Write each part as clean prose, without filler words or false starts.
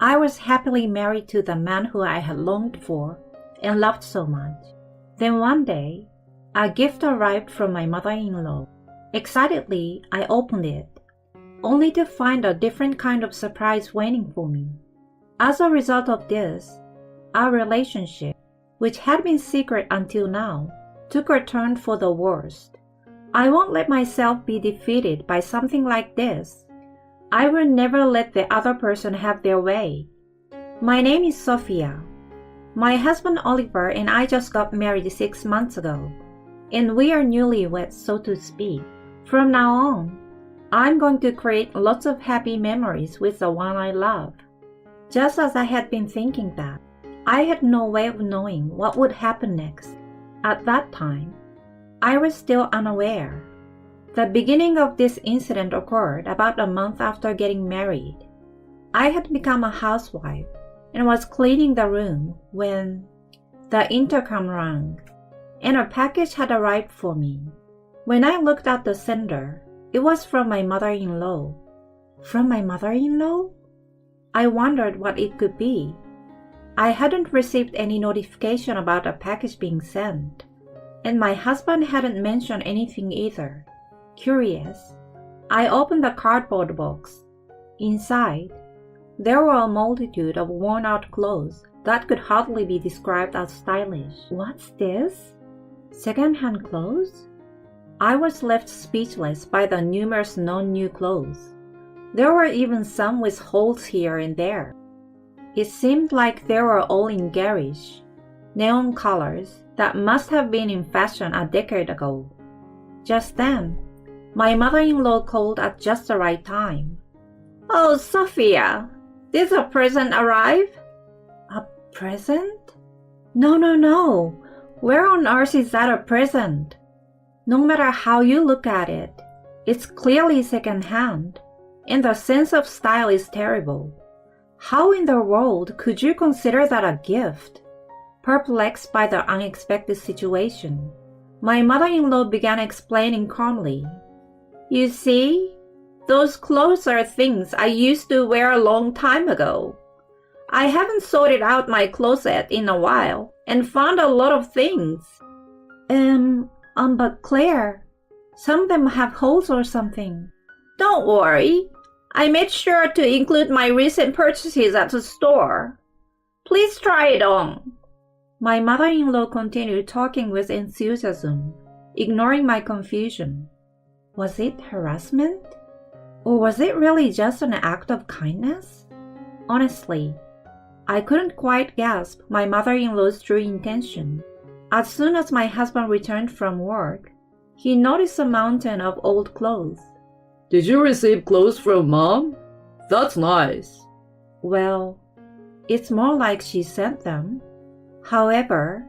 I was happily married to the man who I had longed for and loved so much. Then one day, a gift arrived from my mother-in-law. Excitedly, I opened it, only to find a different kind of surprise waiting for me. As a result of this, our relationship, which had been secret until now, took a turn for the worst. I won't let myself be defeated by something like this. I will never let the other person have their way. My name is Sophia. My husband Oliver and I just got married 6 months ago, and we are newlyweds, so to speak. From now on, I'm going to create lots of happy memories with the one I love. Just as I had been thinking that, I had no way of knowing what would happen next. At that time, I was still unaware. The beginning of this incident occurred about a month after getting married. I had become a housewife and was cleaning the room when the intercom rang, and a package had arrived for me. When I looked at the sender, it was from my mother-in-law. From my mother-in-law? I wondered what it could be. I hadn't received any notification about a package being sent, and my husband hadn't mentioned anything either. Curious, I opened the cardboard box. Inside, there were a multitude of worn-out clothes that could hardly be described as stylish. What's this? Second-hand clothes? I was left speechless by the numerous non-new clothes. There were even some with holes here and there. It seemed like they were all in garish, neon colors that must have been in fashion a decade ago. Just then, my mother-in-law called at just the right time. "Oh, Sophia, did a present arrive?" "A present? No. Where on earth is that a present? No matter how you look at it, it's clearly second-hand, and the sense of style is terrible. How in the world could you consider that a gift?" Perplexed by the unexpected situation, my mother-in-law began explaining calmly. "You see, those clothes are things I used to wear a long time ago. I haven't sorted out my closet in a while and found a lot of things." But Claire, some of them have holes or something." "Don't worry. I made sure to include my recent purchases at the store. Please try it on." My mother-in-law continued talking with enthusiasm, ignoring my confusion. Was it harassment? Or was it really just an act of kindness? Honestly, I couldn't quite grasp my mother-in-law's true intention. As soon as my husband returned from work, he noticed a mountain of old clothes. "Did you receive clothes from Mom? That's nice." Well, it's more like she sent them. However,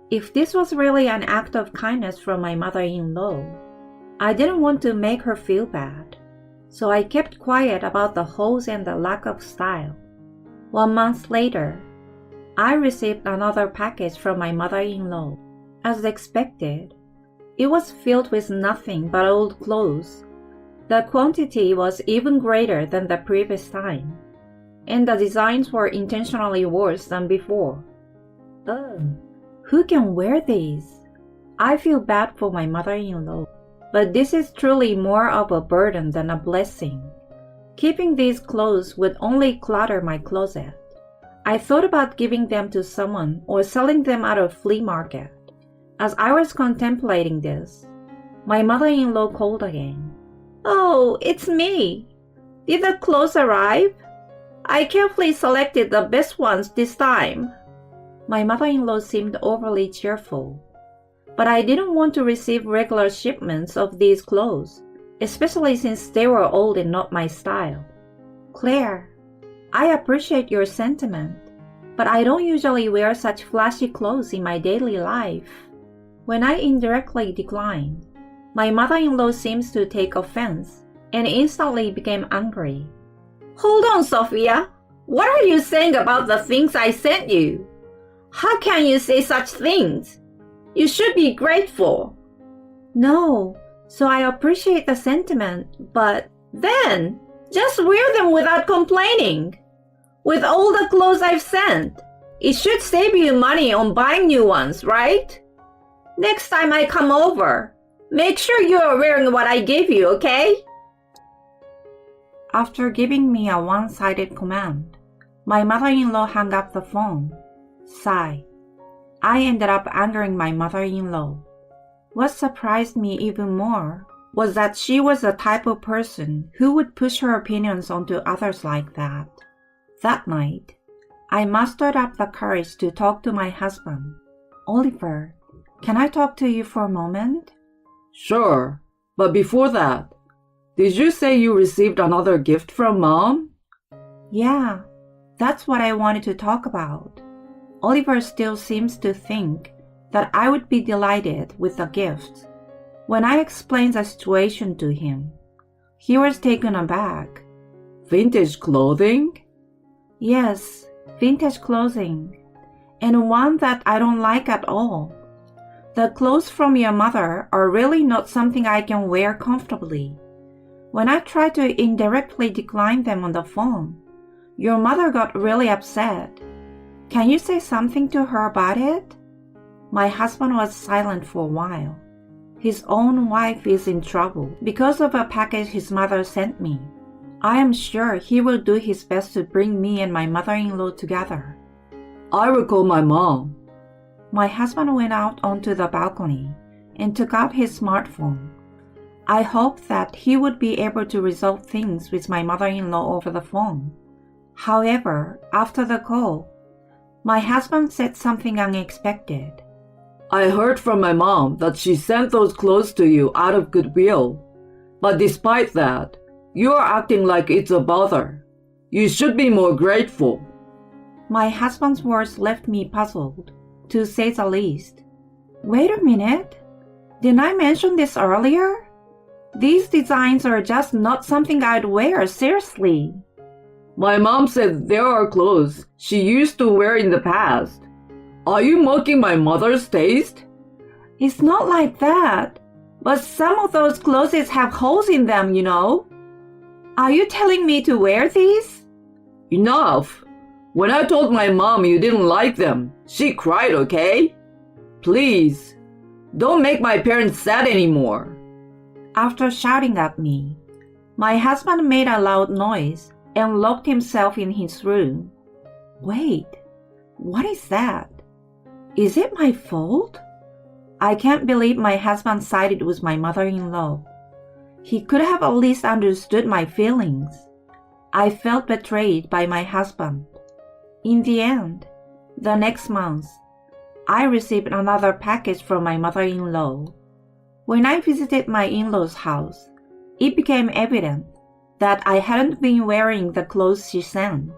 if this was really an act of kindness from my mother-in-law, I didn't want to make her feel bad, so I kept quiet about the holes and the lack of style. 1 month later, I received another package from my mother-in-law. As expected, it was filled with nothing but old clothes. The quantity was even greater than the previous time, and the designs were intentionally worse than before. Oh, who can wear these? I feel bad for my mother-in-law, but this is truly more of a burden than a blessing. Keeping these clothes would only clutter my closet. I thought about giving them to someone or selling them at a flea market. As I was contemplating this, my mother-in-law called again. "Oh, it's me. Did the clothes arrive? I carefully selected the best ones this time." My mother-in-law seemed overly cheerful, but I didn't want to receive regular shipments of these clothes, especially since they were old and not my style. "Claire, I appreciate your sentiment, but I don't usually wear such flashy clothes in my daily life." When I indirectly declined, my mother-in-law seems to take offense and instantly became angry. "Hold on, Sophia. What are you saying about the things I sent you? How can you say such things? You should be grateful." "No, so I appreciate the sentiment, but..." "Then, just wear them without complaining. With all the clothes I've sent, it should save you money on buying new ones, right? Next time I come over, make sure you're wearing what I give you, okay? After giving me a one-sided command, my mother-in-law hung up the phone. Sigh. I ended up angering my mother-in-law. What surprised me even more was that she was the type of person who would push her opinions onto others like that. That night, I mustered up the courage to talk to my husband. Oliver, can I talk to you for a moment? Sure, but before that, did you say you received another gift from Mom? Yeah, that's what I wanted to talk about. Oliver still seems to think that I would be delighted with the gift. When I explained the situation to him, he was taken aback. Vintage clothing? Yes, vintage clothing, and one that I don't like at all. The clothes from your mother are really not something I can wear comfortably. When I tried to indirectly decline them on the phone, your mother got really upset. Can you say something to her about it? My husband was silent for a while. His own wife is in trouble because of a package his mother sent me. I am sure he will do his best to bring me and my mother-in-law together. I will call my mom. My husband went out onto the balcony and took out his smartphone. I hoped that he would be able to resolve things with my mother-in-law over the phone. However, after the call, my husband said something unexpected. I heard from my mom that she sent those clothes to you out of goodwill. But despite that, you're acting like it's a bother. You should be more grateful. My husband's words left me puzzled, to say the least. Wait a minute. Didn't I mention this earlier? These designs are just not something I'd wear seriously. My mom said there are clothes she used to wear in the past. Are you mocking my mother's taste? It's not like that, but some of those clothes have holes in them, you know. Are you telling me to wear these? Enough. When I told my mom you didn't like them, she cried, okay? Please, don't make my parents sad anymore. After shouting at me, my husband made a loud noise and locked himself in his room. Wait, what is that? Is it my fault? I can't believe my husband sided with my mother-in-law. He could have at least understood my feelings. I felt betrayed by my husband. In the end, the next month, I received another package from my mother-in-law. When I visited my in-laws' house, it became evident that I hadn't been wearing the clothes she sent.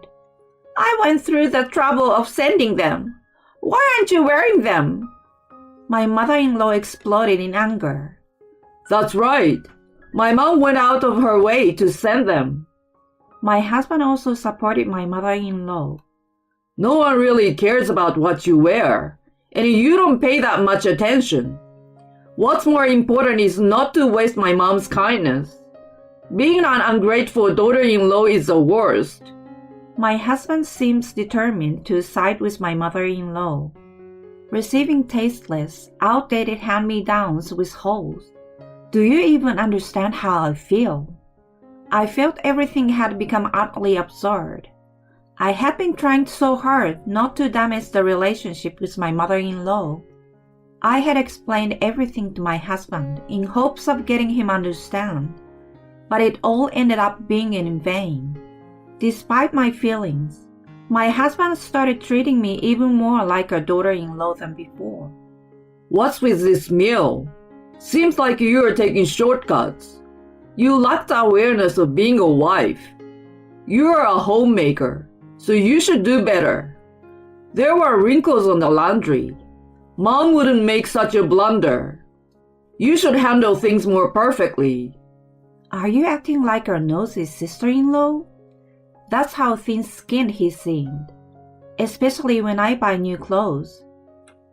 I went through the trouble of sending them. Why aren't you wearing them? My mother-in-law exploded in anger. That's right. My mom went out of her way to send them. My husband also supported my mother-in-law. No one really cares about what you wear, and you don't pay that much attention. What's more important is not to waste my mom's kindness. Being an ungrateful daughter-in-law is the worst. My husband seems determined to side with my mother-in-law. Receiving tasteless, outdated hand-me-downs with holes. Do you even understand how I feel? I felt everything had become utterly absurd. I had been trying so hard not to damage the relationship with my mother-in-law. I had explained everything to my husband in hopes of getting him to understand, but it all ended up being in vain. Despite my feelings, my husband started treating me even more like a daughter-in-law than before. What's with this meal? Seems like you're taking shortcuts. You lack the awareness of being a wife. You're a homemaker, so you should do better. There were wrinkles on the laundry. Mom wouldn't make such a blunder. You should handle things more perfectly. Are you acting like our nosy sister-in-law? That's how thin-skinned he seemed, especially when I buy new clothes.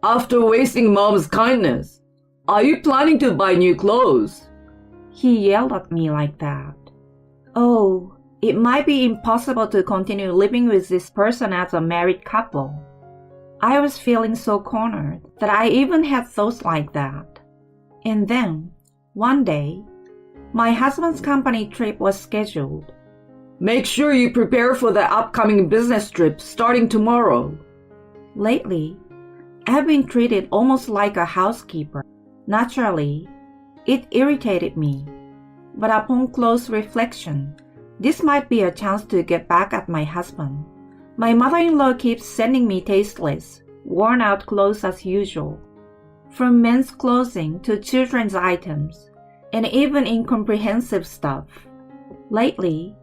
After wasting Mom's kindness, are you planning to buy new clothes? He yelled at me like that. Oh, It might be impossible to continue living with this person as a married couple. I was feeling so cornered that I even had thoughts like that. And then, one day, my husband's company trip was scheduled. Make sure you prepare for the upcoming business trip starting tomorrow. Lately, I've been treated almost like a housekeeper. Naturally, it irritated me. But upon close reflection, this might be a chance to get back at my husband. My mother-in-law keeps sending me tasteless, worn-out clothes as usual. From men's clothing to children's items, and even incomprehensive stuff. Lately,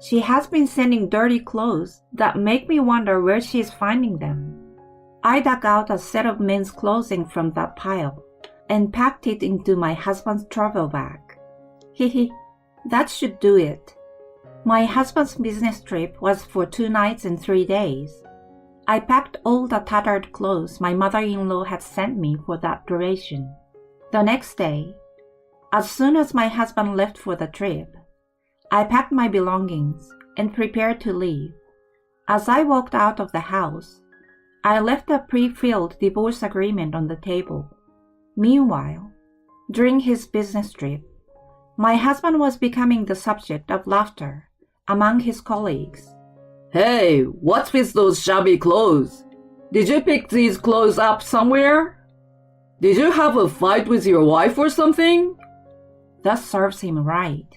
she has been sending dirty clothes that make me wonder where she is finding them. I dug out a set of men's clothing from that pile and packed it into my husband's travel bag. Hehe, that should do it. My husband's business trip was for 2 nights and 3 days. I packed all the tattered clothes my mother-in-law had sent me for that duration. The next day, as soon as my husband left for the trip, I packed my belongings and prepared to leave. As I walked out of the house, I left a pre-filled divorce agreement on the table. Meanwhile, during his business trip, my husband was becoming the subject of laughter among his colleagues. Hey, what's with those shabby clothes? Did you pick these clothes up somewhere? Did you have a fight with your wife or something? That serves him right.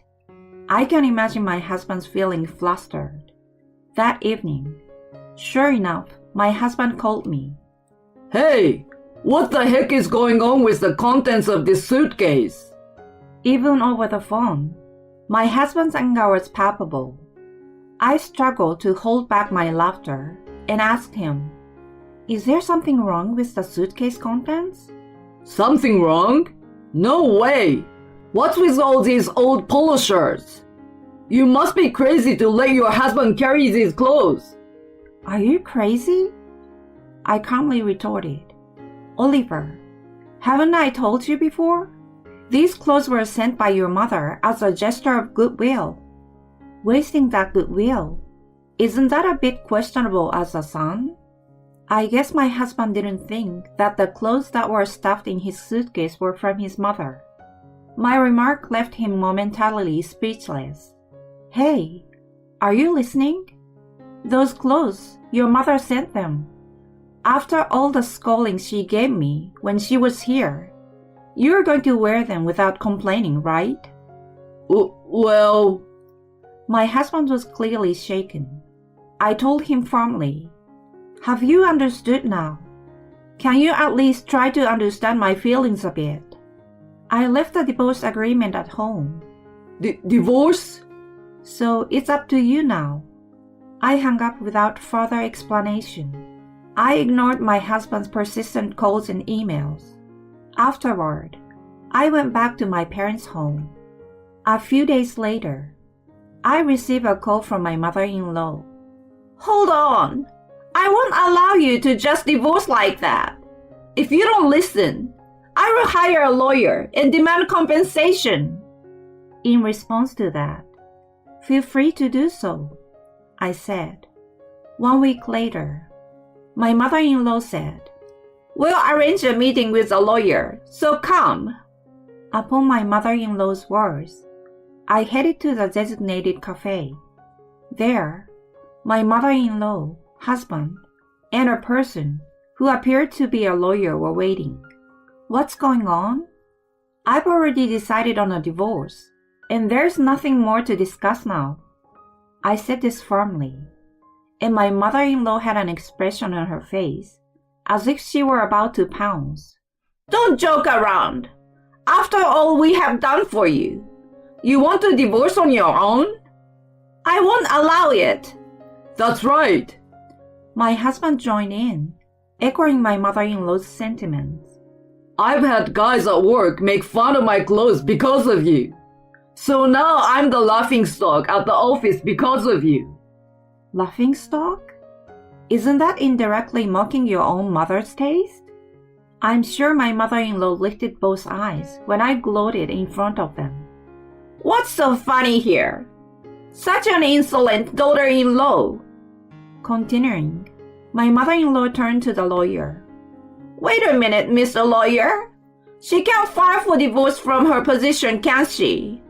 I can imagine my husband's feeling flustered. That evening, sure enough, my husband called me. Hey, what the heck is going on with the contents of this suitcase? Even over the phone, my husband's anger was palpable. I struggled to hold back my laughter and asked him, "Is there something wrong with the suitcase contents?" Something wrong? No way! What's with all these old polo shirts? You must be crazy to let your husband carry these clothes. Are you crazy? I calmly retorted. Oliver, haven't I told you before? These clothes were sent by your mother as a gesture of goodwill. Wasting that goodwill, isn't that a bit questionable as a son? I guess my husband didn't think that the clothes that were stuffed in his suitcase were from his mother. My remark left him momentarily speechless. Hey, are you listening? Those clothes, your mother sent them. After all the scolding she gave me when she was here, you're going to wear them without complaining, right? Well... My husband was clearly shaken. I told him firmly, "Have you understood now? Can you at least try to understand my feelings a bit?" I left the divorce agreement at home. Divorce? So it's up to you now. I hung up without further explanation. I ignored my husband's persistent calls and emails. Afterward, I went back to my parents' home. A few days later, I received a call from my mother-in-law. "Hold on! I won't allow you to just divorce like that. If you don't listen, I will hire a lawyer and demand compensation." In response to that, "Feel free to do so," I said. 1 week later, my mother-in-law said, "We'll arrange a meeting with a lawyer, so come." Upon my mother-in-law's words, I headed to the designated cafe. There, my mother-in-law, husband, and a person who appeared to be a lawyer were waiting. "What's going on?" "I've already decided on a divorce, and there's nothing more to discuss now." I said this firmly, and my mother-in-law had an expression on her face, as if she were about to pounce. "Don't joke around. After all we have done for you, you want to divorce on your own? I won't allow it." That's right. My husband joined in, echoing my mother-in-law's sentiments. I've had guys at work make fun of my clothes because of you. So now I'm the laughingstock at the office because of you. Laughingstock? Isn't that indirectly mocking your own mother's taste? I'm sure my mother-in-law lifted both eyes when I gloated in front of them. "What's so funny here?" Such an insolent daughter-in-law. Continuing, my mother-in-law turned to the lawyer. Wait a minute, Mr. Lawyer. She can't file for divorce from her position, can she?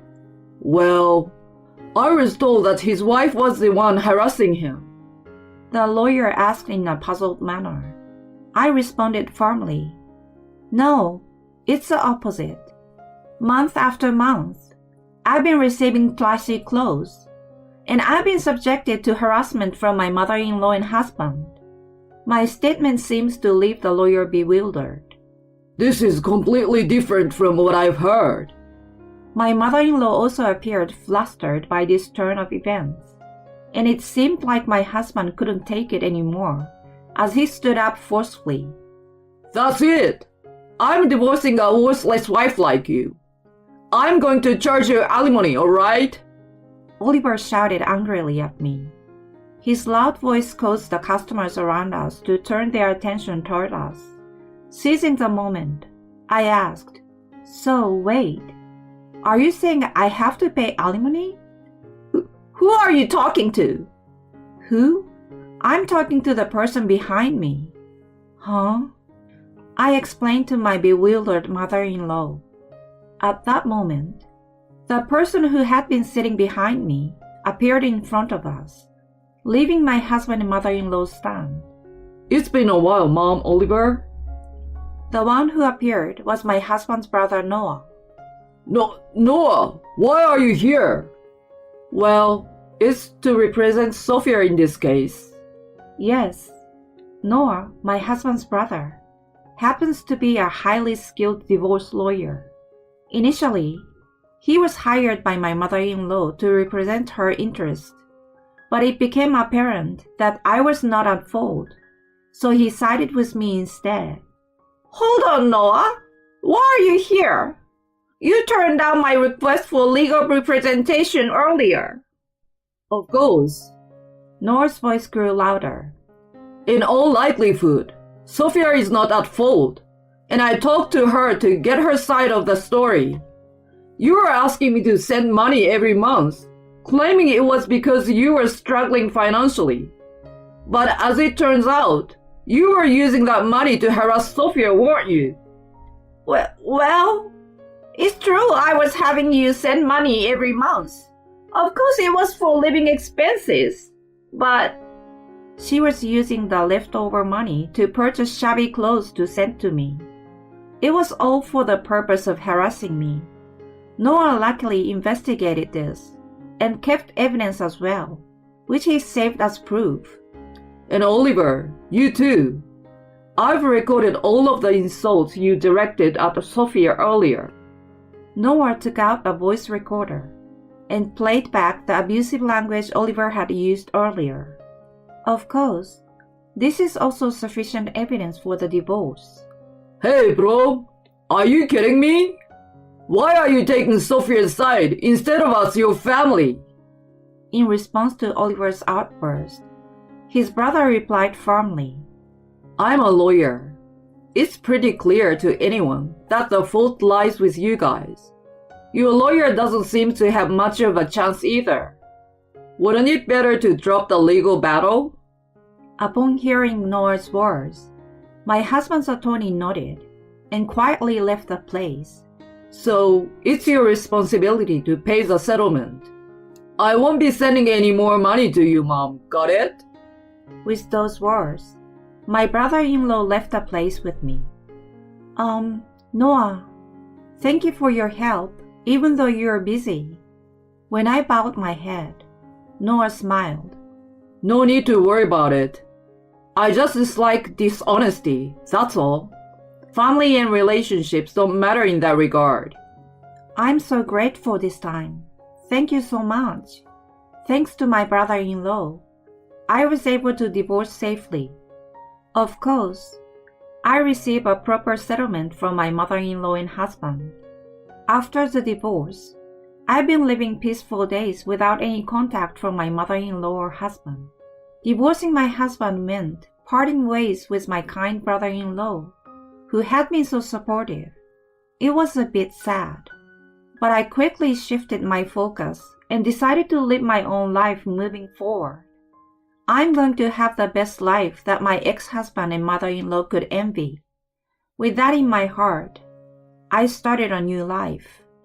Well, I was told that his wife was the one harassing him. The lawyer asked in a puzzled manner. I responded firmly. No, it's the opposite. Month after month, I've been receiving classy clothes, and I've been subjected to harassment from my mother-in-law and husband. My statement seems to leave the lawyer bewildered. This is completely different from what I've heard. My mother-in-law also appeared flustered by this turn of events, and it seemed like my husband couldn't take it anymore as he stood up forcefully. That's it! I'm divorcing a worthless wife like you. I'm going to charge you alimony, all right? Oliver shouted angrily at me. His loud voice caused the customers around us to turn their attention toward us. Seizing the moment, I asked, So, wait, are you saying I have to pay alimony? Who are you talking to? Who? I'm talking to the person behind me. Huh? I explained to my bewildered mother-in-law. At that moment, the person who had been sitting behind me appeared in front of us, leaving my husband and mother-in-law stand. It's been a while, Mom, Oliver. The one who appeared was my husband's brother Noah. No, Noah, why are you here? Well, it's to represent Sophia in this case. Yes, Noah, my husband's brother, happens to be a highly skilled divorce lawyer. Initially, he was hired by my mother-in-law to represent her interest, but it became apparent that I was not at fault, so he sided with me instead. Hold on, Noah. Why are you here? You turned down my request for legal representation earlier. Of course. Noah's voice grew louder. In all likelihood, Sophia is not at fault, and I talked to her to get her side of the story. You were asking me to send money every month, claiming it was because you were struggling financially. But as it turns out, you were using that money to harass Sophia, weren't you? Well, it's true I was having you send money every month. Of course it was for living expenses, but she was using the leftover money to purchase shabby clothes to send to me. It was all for the purpose of harassing me. Noah luckily investigated this and kept evidence as well, which he saved as proof. And Oliver, you too. I've recorded all of the insults you directed at Sophia earlier. Noah took out a voice recorder and played back the abusive language Oliver had used earlier. Of course, this is also sufficient evidence for the divorce. Hey bro, are you kidding me? Why are you taking Sophia's side instead of us, your family? In response to Oliver's outburst, his brother replied firmly, I'm a lawyer. It's pretty clear to anyone that the fault lies with you guys. Your lawyer doesn't seem to have much of a chance either. Wouldn't it better to drop the legal battle? Upon hearing Noah's words, my husband's attorney nodded and quietly left the place. So, it's your responsibility to pay the settlement. I won't be sending any more money to you, Mom. Got it? With those words, my brother-in-law left the place with me. Noah, thank you for your help, even though you're busy. When I bowed my head, Noah smiled. No need to worry about it. I just dislike dishonesty, that's all. Family and relationships don't matter in that regard. I'm so grateful this time. Thank you so much. Thanks to my brother-in-law, I was able to divorce safely. Of course, I received a proper settlement from my mother-in-law and husband. After the divorce, I've been living peaceful days without any contact from my mother-in-law or husband. Divorcing my husband meant parting ways with my kind brother-in-law, who had been so supportive. It was a bit sad, But I quickly shifted my focus and decided to live my own life moving forward. I'm going to have the best life that my ex-husband and mother-in-law could envy. With that in my heart, I started a new life.